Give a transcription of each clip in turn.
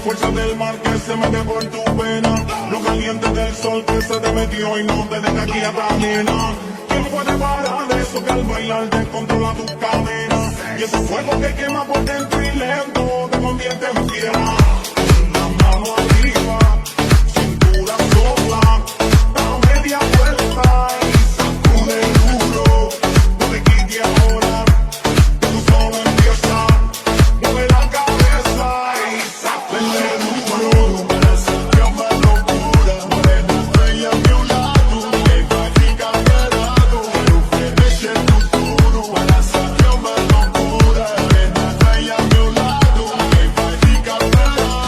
fuerza del mar que se mete por tu pena, lo caliente del sol que se te metió y no te deja aquí a cadena. ¿Quién puede parar eso que al bailar te controla tus cadenas? Y ese fuego que quema por dentro y lento te convierte en fiera. La mano arriba, cintura sola, da media vuelta y sacude duro. No te quites ahora, que tú solo empieza. Mueve la cabeza y sacude duro. Para sentir más locura, morena bella a mi lado. Que practica pelado, pero finish el futuro. Para sentir más locura, morena bella a mi lado. Que practica pelado.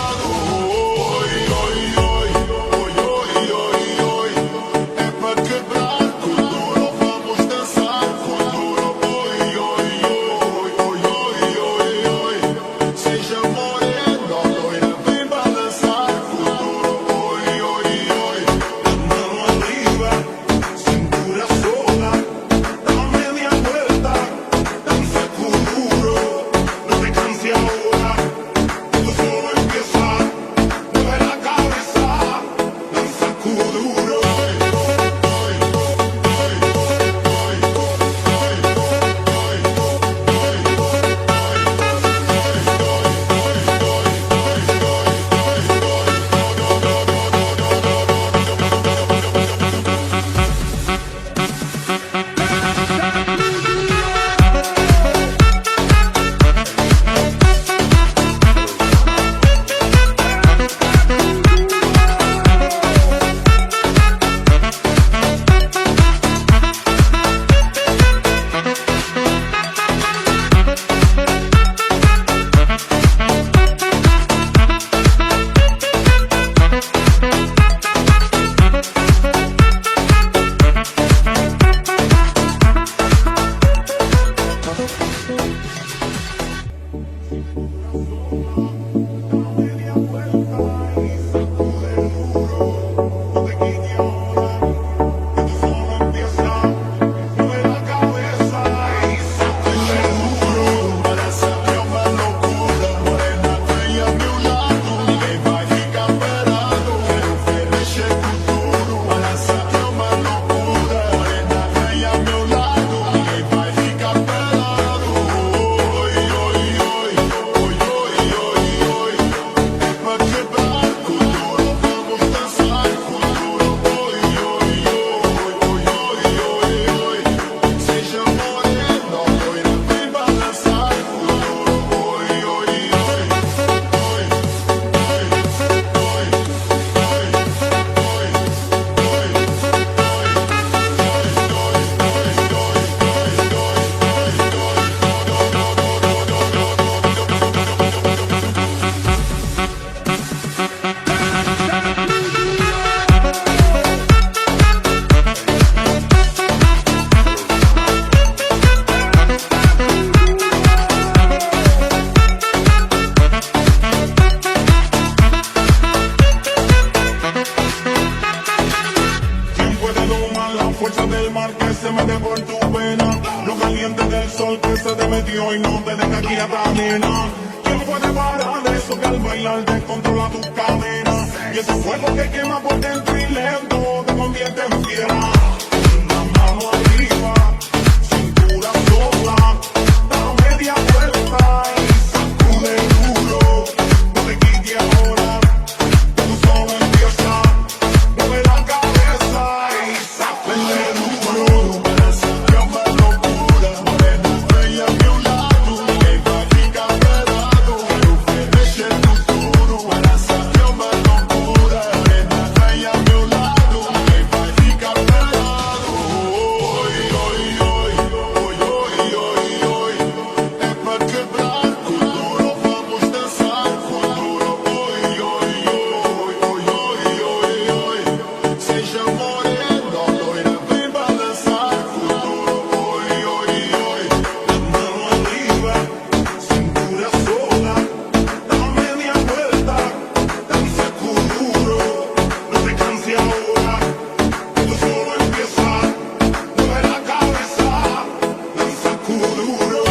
del mar que se mete por tu pena, lo caliente del sol que se te metió y no te deja quieta, nena. ¿Quién puede parar eso que al bailar descontrola tus cadenas? Y ese fuego que quema por dentro y lento te convierte en fiera. La mano arriba, cintura sola, da media vuelta y sacude duro. No te quites ahora, tú solo empieza. Mueve la cabeza y sacude duro. Llama locura, morena bella a mi lado, que va a ficar pelado, que oferece el futuro. Llama locura, morena bella a mi lado, que va a ficar pelado. Oi, oi, oi, oi, oi, oi, oi. É pra quebrar com duro, vamos dançar com duro. Oi, oi, oi, oi, oi, oi, oi. Seja morena, loira, vem balançar com duro. Oi, oi, oi. Mano arriba, cintura sola, da media vuelta, danza con duro. No te canses ahora, tú solo empieza. Mueve la cabeza, danza con duro.